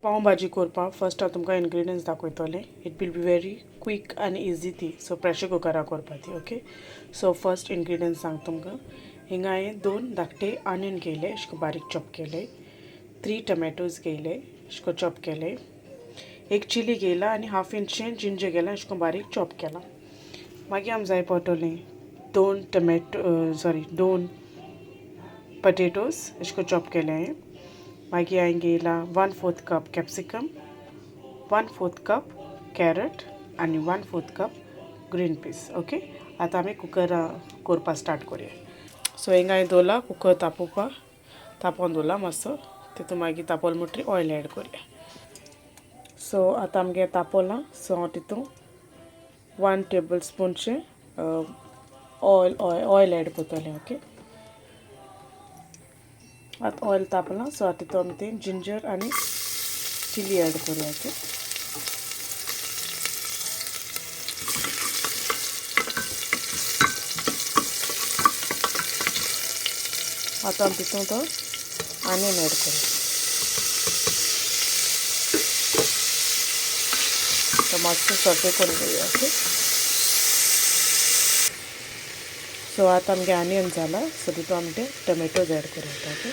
पाव भाजी करपाक फर्स्ट हांव तुमकां इनग्रेडियंट्स दाखयतलें. It will be very quick आनी इजी ती. सो प्रेशर कुकरा करपा ती. ओके. सो फर्स्ट इनग्रेडियंट्स सांग तुमकां. हिंगा हांवें 2 धाकटे ऑनियन घेयले, अशे बारीक चॉप केले. 3 टमॅटोज घेयले, अशे चॉप केले. 1 चिली घेयला आनी हाफ इंचें जिंजर घेयला, अशे बारीक चॉप केला. मागीर आमकां जाय पडटलीं 2 पटेटोज अशे चॉप केले हांवें. मागीर हांवें घेयला 1/4 कप कॅप्सिकम, 1/4 कप कॅरट आनी 1/4 कप ग्रीन पीस. ओके. आतां आमी कुकर करपा स्टार्ट करुया. सो हिंगा हांवें दवरला कुकर तापोवन दवरला मातसो. तितून मागीर तापोल म्हणटरी ऑयल एड करुया. सो आतां आमगे तापोलां. सो हांव तितून 1 टेबल स्पूनचें ऑयल एड करतलें. ओके. आतां ऑयल तापलां. सो आतां तितून आमी तें जिंजर आनी चिली एड करुया. ओके. आतां आमी तितून तो ऑनियन एड करुया. तो मातसो सॉटे करून घेवया. ओके. सो आतां आमगे ऑनियन जाला. सो तितून आमी ते टमॅटोज एड करुया. ओके.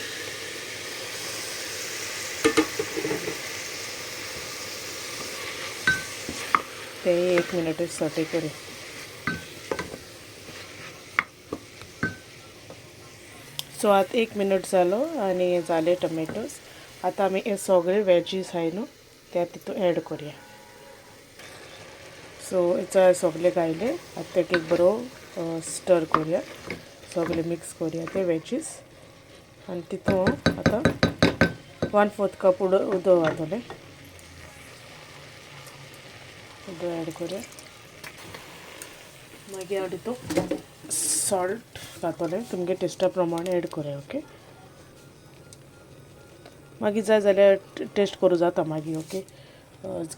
ते 1 मिनट सॉटे करुया. सो आतां 1 मिनट जालो आनी जाले टमॅटोज. आतां आमी हे सगळे वेजीस आहाय न्हू ते तितून एड करुया. सो हें सगळे घायले. आतां तेका एक बरो स्टर करुया. सगळे मिक्स करुया ते वेजीस. आनी तितून आतां 1/4 कप उदक घातलें. उदक एड करुया. मागीर हांव तितून सॉल्ट घातलें. तुमगे टेस्टा प्रमाणे एड करुया. ओके. मागीर जाय जाल्यार टेस्ट करूं जाता मागीर. ओके.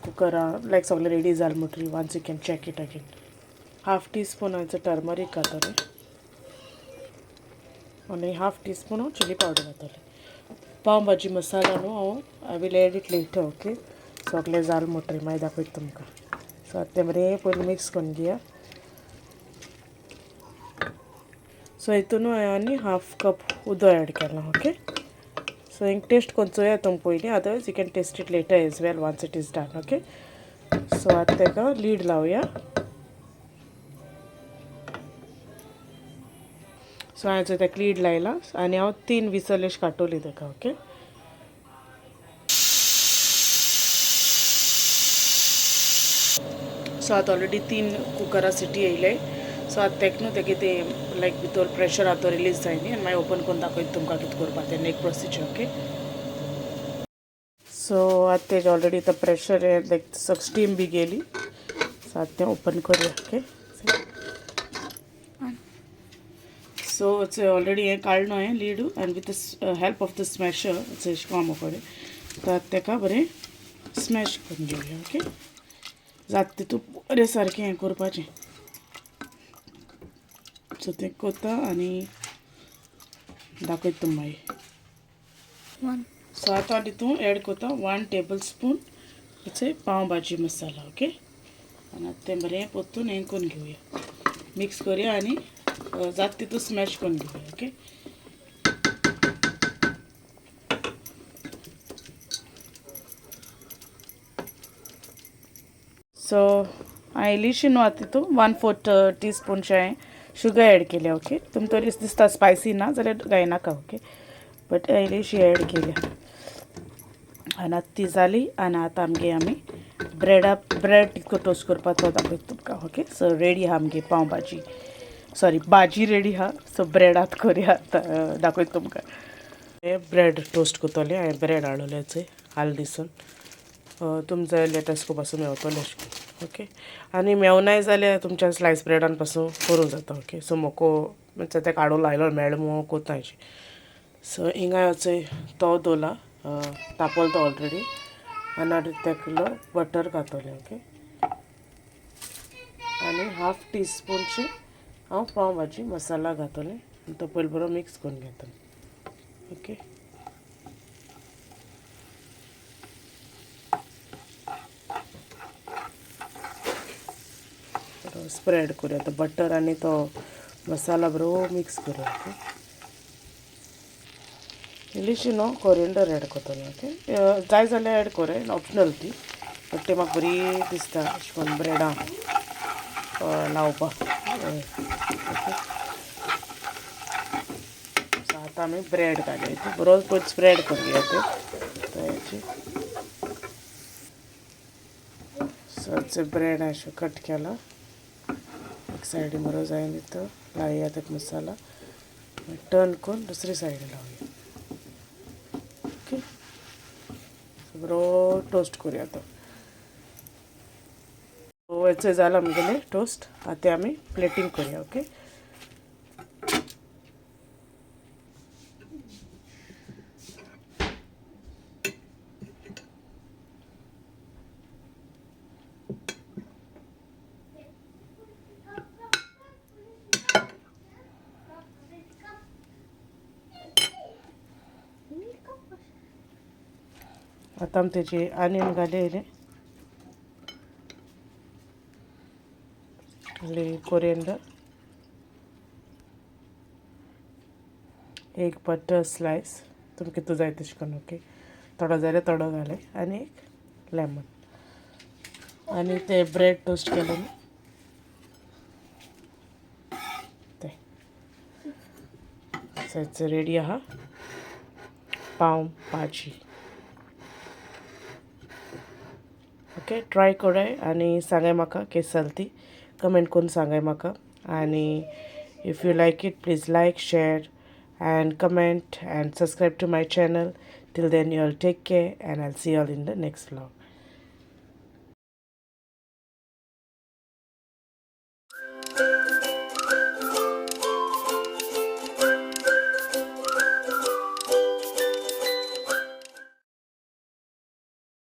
कुकरा लायक सगळें रेडी जालें म्हणटरी once you can check it again. 1/2 teaspoon हांवें टर्मरीक घातलें आनी 1/2 टीस्पून हांव चिली पावडर घातलें. पाव भाजी मसाला न्हू I will add it later. Okay. सगळें जालें म्हणटरी मागीर दाखयता तुमकां. सो आतां तें बरें पयलीं मिक्स करून घेया. सो हितून हांवें 1/2 कप उदक एड केलां. ओके. सो हिंग टेस्ट करून चोया तुमकां पयलीं. Otherwise you can taste it later as well once it is done. Okay. So आतां तेका लीड लावया. सो हांवें तेका लीड लायला आनी हांव 3 विसल अशी काडटली तेका. ओके. सो आतां ऑलरेडी 3 कुकरा सिटी येयले. सो आतां तेका न्हू तेगे तें लायक भितर प्रेशर आहा तो रिलीज जाय न्ही आनी मागीर ओपन करून दाखयता तुमकां कितें करपाक तें नेक्स्ट प्रोसिजर. ओके. सो आतां तेजें ऑलरेडी आतां प्रेशर लायक स्टीम बी गेली. सो आतां तें ओपन करुया. ओके. सो ऑलरेडी हें काडलो हांवें लीड आनी with the help of the smasher अशें काम कडेन. तर आतां तेका बरें स्मॅश करून घेवया. ओके. जाता तितून बरें सारकें हें करपाचें. सो तें कोत्ता आनी दाखयता तुमकां मागीर. सो आतां तितून एड कोत्ता 1 टेबल स्पून पाव भाजी मसाला. ओके. आनी आतां तें बरें पोत्तून हें करून घेवया. मिक्स करुया आनी जाता तितून स्मॅश करून घेवया. ओके. सो हांवें इल्लीशी न्हू आतां तितून 1/4 टीस्पूनचें हांवें शुगर एड केल्या. ओके. तुमकां तरी दिसता स्पायसी ना जाल्यार घायनाका. ओके. बट इल्लीशी एड केल्या आनी आतां ती जाली. आनी आतां आमी ब्रेड कितको टोस्ट करपा तो दाखयता तुमकां. ओके. सो रेडी आहा आमगे पाव भाजी. सॉरी भाजी रेडी आहा. सो ब्रेड आतां करुया. दाखयता तुमकां. ब्रेड टोस्ट करतलें. हांवें ब्रेड हाडलें हाल दिसून. तुमकां जाय जाल्यार टेस्को पासून मेवतलें अशें करून. ओके. आनी मेवनाय जाल्यार तुमच्या स्लायस ब्रेडान पासून करूं जाता. ओके. सो मोको म्हणजे तें काडून लायलो मेळ्ळें म्हणून कोत्ता अशें. सो हिंगा हांवें तवो दवरला तापोल तो ऑलरेडी आनी हांव तेका बटर घातलें. ओके. आनी 1/2 टीस्पूनचें हांव पाव भाजी मसाला घातलें आनी तो पयलीं बरो मिक्स करून घेतलें. ओके. सो हांवें 1/2 टीस्पून पाव भाजी मसाला घातलें आनी तो पयलीं बरो मिक्स करून घेतलें. ओके. सो हांवें 1/2 टीस्पून पाव भाजी मसाला घातलें आनी तो बरो मिक्स करून घेतलें. ओके. सो हांवें 1/2 टीस्पून पाव भाजी मसाला घातलें आनी तो पयलीं बरो मिक्स करून घेतलें. ओके. स्प्रेड करूया तो बटर आणि तो मसाला बरोबर मिक्स करूया. ओके, इल्लीशी न्हू कोरिएंडर एड करतलो. ओके, जाय जाल्यार एड करूं, ऑप्शनल ती, बट ती म्हाका बरी दिसता अशें करून ब्रेडां लावपाक. ओके, सो आतां आमी ब्रेड घालया, बरो पयलीं स्प्रेड करूया ते. सो ब्रेड अशें कट केला, एक सायडी बरो जायन तो लावया ताका मसाला, टर्न करून दुसरी सायडी लावया. ओके, बरो टोस्ट करूया तो. हेचो जाला आमगेलें टोस्ट. आतां आमी प्लेटींग करूया. ओके, आतां आमी तेजे आनियन घालयले, कोरिएंडर, एक बटर स्लायस, तुमकां कितू जाय तशें करून. ओके, थोडो जाल्यार थोडो घाले, आनी एक लेमन, आनी ते ब्रेड टोस्ट केले न्ही ते. सो इट्स रेडी आहा पाव भाजी. ओके, ट्राय कराय आनी सांगाय म्हाका केस जाली ती. कमेंट करून सांगाय म्हाका. आनी if you like it, please like, share and comment and subscribe to my channel. Till then, you all take care and I'll see you all in the next vlog.